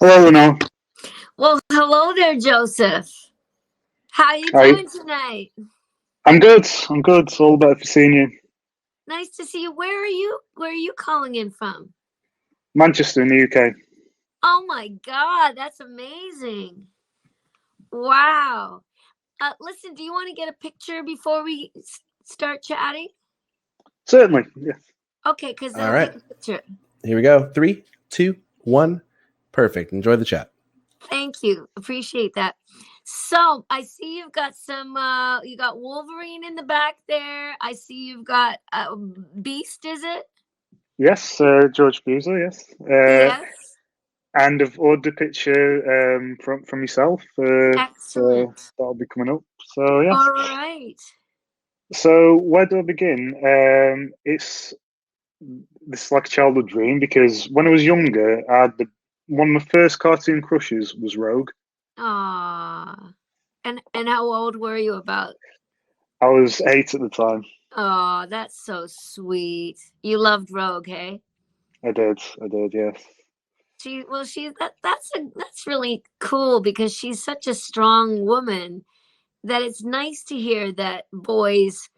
Hello, Lenore. Well, hello there, Joseph. How you Hi. doing tonight? I'm good. I'm good. It's all about seeing you. Nice to see you. Where are you? Where are you calling in from? Manchester in the UK. Oh my God, that's amazing! Wow. Listen, do you want to get a picture before we start chatting? Certainly. Yes. Okay, because All I'll right. take a picture. Here we go. 3, 2, 1. Perfect. Enjoy the chat. Thank you. Appreciate that. So I see you've got some. You got Wolverine in the back there. I see you've got Beast. Is it? Yes, George Buser, yes. Yes. And I've ordered a picture from yourself. So Excellent. that'll be coming up. So, yes. All right. So, where do I begin? It's this is like a childhood dream because when I was younger, I had one of my first cartoon crushes was Rogue. Ah. And how old were you about? I was 8 at the time. Oh, that's so sweet. You loved Rogue, hey? I did, yes. That's really cool because she's such a strong woman that it's nice to hear that boys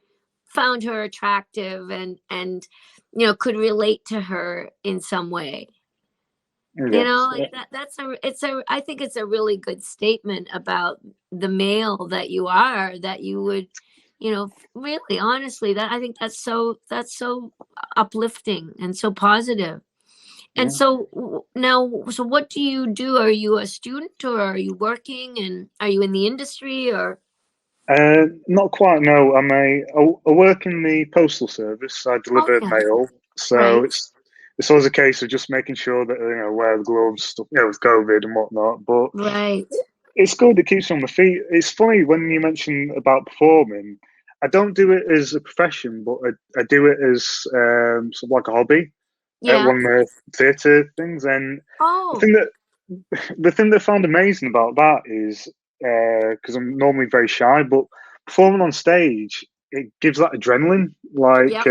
found her attractive and could relate to her in some way. Yes. Like I think it's a really good statement about the male that you are, that you would, really honestly, that I think that's so uplifting and so positive. And Yeah. so now, so what do you do? Are you a student or are you working, and are you in the industry or? Not quite. No, I work in the postal service. I Oh deliver yeah, mail, so right. it's always a case of just making sure that wear the gloves, stuff, with COVID and whatnot. But Right. it's good. It keeps you on the feet. It's funny when you mention about performing. I don't do it as a profession, but I do it as sort of like a hobby at Yeah. one of the theatre things. And the Oh, thing that the thing that I found amazing about that is because I'm normally very shy, but performing on stage it gives that adrenaline, yep.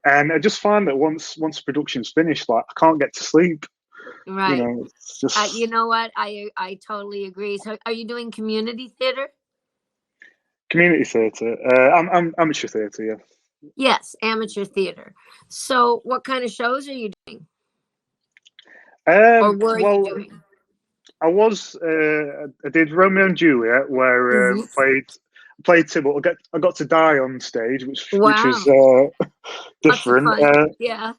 and I just find that once production's finished, like I can't get to sleep. Right. It's just You know what? I totally agree. So, are you doing community theater? community theatre. I'm amateur theatre, yeah. Yes, amateur theater. So, what kind of shows are you doing, or were you Well, doing? I did Romeo and Juliet, where Hmm. I played Tybalt. I got to die on stage, which was Wow, lots of different. fun. Yeah,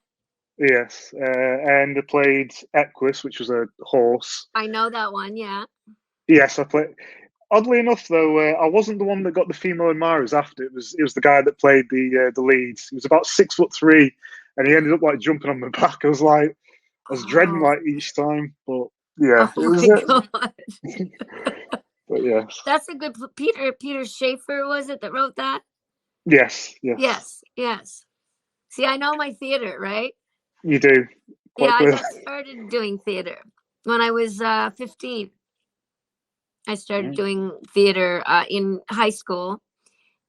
Yes, and I played Equus, which was a horse. I know that one. Yeah. Yes, I played. Oddly enough, though, I wasn't the one that got the female admirers after. It was the guy that played the lead. He was about 6'3", and he ended up like jumping on my back. I was dreading Oh, like each time, but yeah, oh it was my it. God. But yes, That's a good. Peter Schaefer, was it that wrote that? yes, Yes, yes. See, I know my theater, right? you do Yeah, quite I clear. got started doing theater when I was 15. I started Mm. doing theater in high school,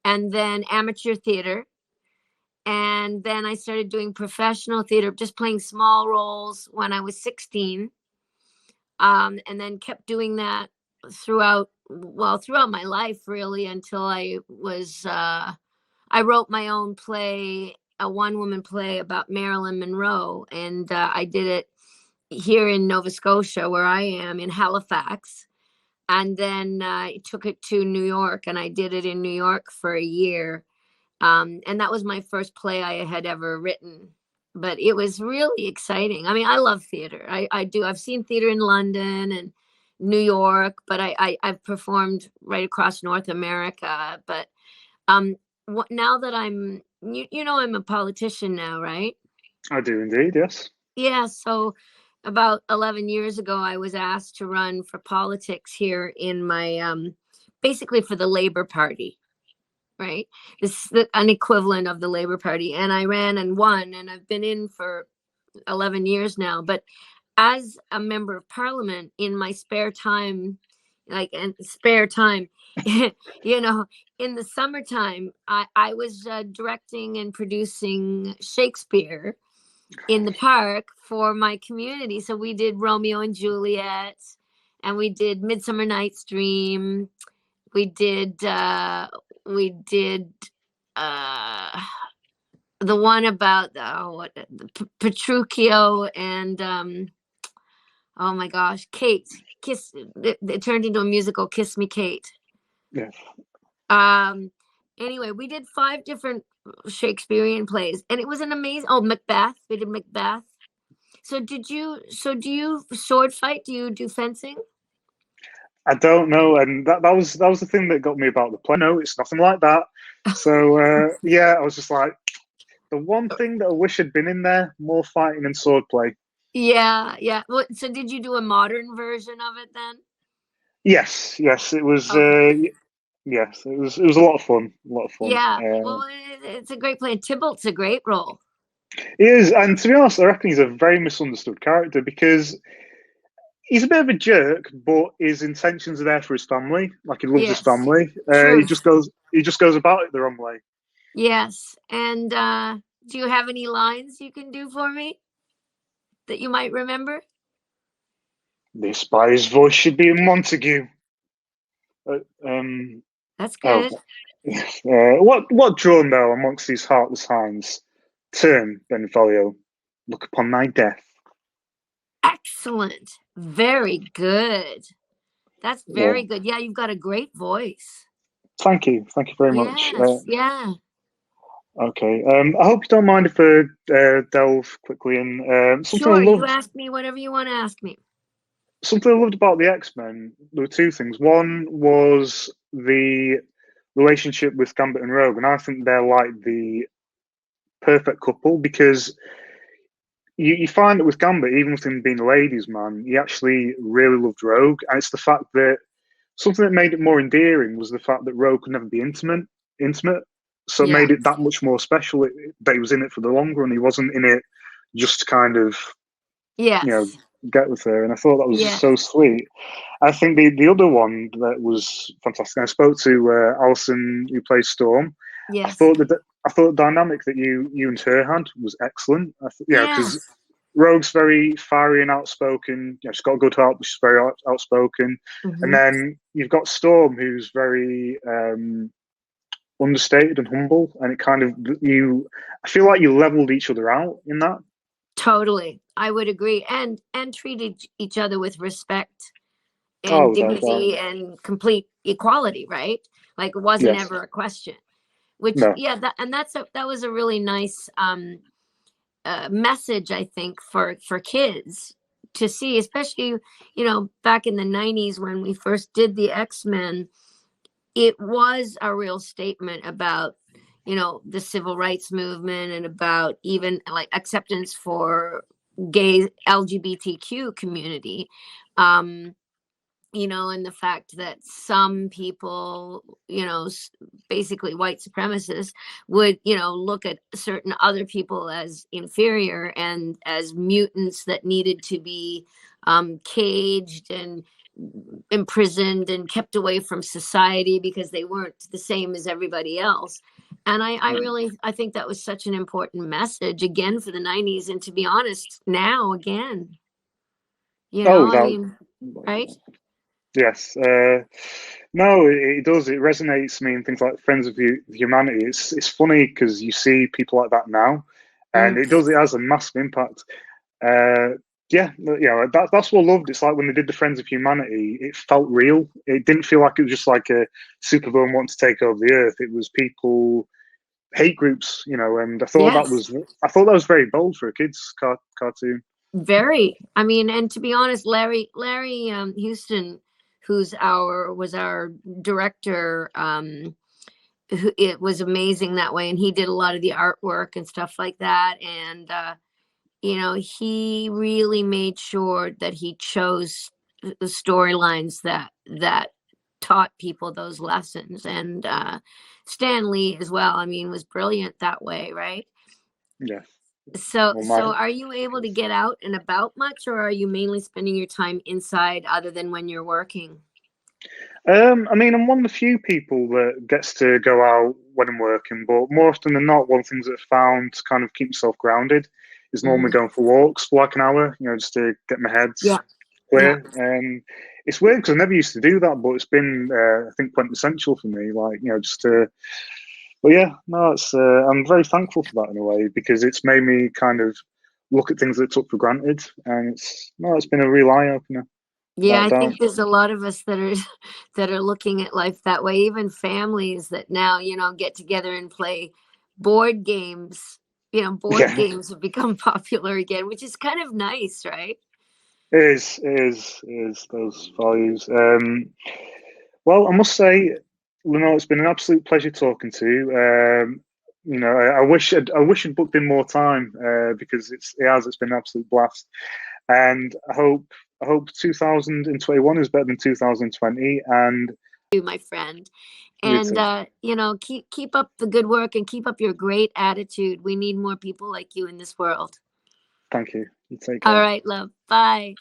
and then amateur theater. And then I started doing professional theater, just playing small roles when I was 16. And then kept doing that throughout my life, really, until I wrote my own play, a one-woman play about Marilyn Monroe, and I did it here in Nova Scotia, where I am in Halifax. And then I took it to New York, and I did it in New York for a year. And that was my first play I had ever written. But it was really exciting. I mean, I love theater. I do. I've seen theater in London and New York, but I've performed right across North America. But um, now that I'm a politician now, right? I do indeed. Yes. Yeah. So about 11 years ago, I was asked to run for politics here in my basically for the Labor Party, right? An equivalent of the Labor Party. And I ran and won, and I've been in for 11 years now. But as a member of parliament, in my spare time, you know, in the summertime, I was directing and producing Shakespeare in the park for my community. So we did Romeo and Juliet, and we did Midsummer Night's Dream. We did uh, the one about Petruchio and oh my gosh, Kate. Kiss. It turned into a musical, Kiss Me, Kate. Yeah. Anyway, we did 5 different Shakespearean plays, and it was an amazing. Oh, Macbeth. We did Macbeth. So do you sword fight? Do you do fencing? I don't know, and that was the thing that got me about the play. No, it's nothing like that. So yeah, I was just like, the one thing that I wish had been in there, more fighting and swordplay. Yeah. Well, so did you do a modern version of it then? Yes, it was. Okay. Yes, it was. It was a lot of fun. A lot of fun. Yeah. Well, it's a great play. Tybalt's a great role. It is, and to be honest, I reckon he's a very misunderstood character because he's a bit of a jerk, but his intentions are there for his family. Like he loves his Yes. family. True. He just goes about it the wrong way. Yes. And do you have any lines you can do for me that you might remember? This by his voice should be a Montague. That's good. What drawn thou amongst these heartless hinds? Turn, Benvolio, look upon thy death. Excellent. Very good. That's very good. Yeah, you've got a great voice. Thank you very much. Yeah. Okay. I hope you don't mind if I delve quickly in something Sure, I loved. you ask me whatever you want to ask me. Something I loved about the X-Men. There were 2 things. One was the relationship with Gambit and Rogue, and I think they're like the perfect couple because you find that with Gambit, even with him being a ladies' man, he actually really loved Rogue, and it's the fact that something that made it more endearing was the fact that Rogue could never be intimate, so it made it that much more special that he was in it for the long run. He wasn't in it just to kind of, get with her, and I thought that was so sweet. I think the other one that was fantastic. I spoke to Alison, who plays Storm. Yes. I thought the dynamic that you and her had was excellent. Because Rogue's very fiery and outspoken. She's got a good heart, but she's very outspoken. Mm-hmm. And then you've got Storm, who's very understated and humble. And it kind of I feel like you leveled each other out in that. Totally, I would agree, and treated each other with respect and dignity and complete equality, right? Like it wasn't ever a question. Which that was a really nice message, I think, for kids to see, especially back in the 90s when we first did the X-Men. It was a real statement about the civil rights movement and about even like acceptance for gay LGBTQ community. And the fact that some people, basically white supremacists would, look at certain other people as inferior and as mutants that needed to be caged and imprisoned and kept away from society because they weren't the same as everybody else. And I think that was such an important message again for the 90s. And to be honest, now again, right? Yes. No, it does. It resonates me in things like Friends of Humanity. It's funny because you see people like that now, and it has a massive impact. That's what I loved. It's like when they did the Friends of Humanity, it felt real. It didn't feel like it was just like a supervillain wanting to take over the earth. It was people, hate groups, and I thought that was very bold for a kids cartoon. Very. I mean, and to be honest, Larry Houston, was our director, it was amazing that way, and he did a lot of the artwork and stuff like that, and he really made sure that he chose the storylines that taught people those lessons, and Stan Lee as well, I mean, was brilliant that way, right? Yeah. So are you able to get out and about much, or are you mainly spending your time inside other than when you're working? I mean, I'm one of the few people that gets to go out when I'm working, but more often than not, one of the things that I've found to kind of keep myself grounded is normally going for walks for like an hour, just to get my head clear. And it's weird because I never used to do that, but it's been, I think, quintessential for me. Like, just to. But yeah, no, it's. I'm very thankful for that in a way, because it's made me kind of look at things that I took for granted, and it's been a real eye opener. Yeah, I think there's a lot of us that are looking at life that way. Even families that now, get together and play board games. Board games have become popular again, which is kind of nice, right? It is those values. Well, I must say, Lenore, it's been an absolute pleasure talking to you. I wish I'd booked in more time, because it's been an absolute blast, and I hope 2021 is better than 2020. And you, my friend, and keep up the good work and keep up your great attitude. We need more people like you in this world. Thank you. You take care. All right, love. Bye.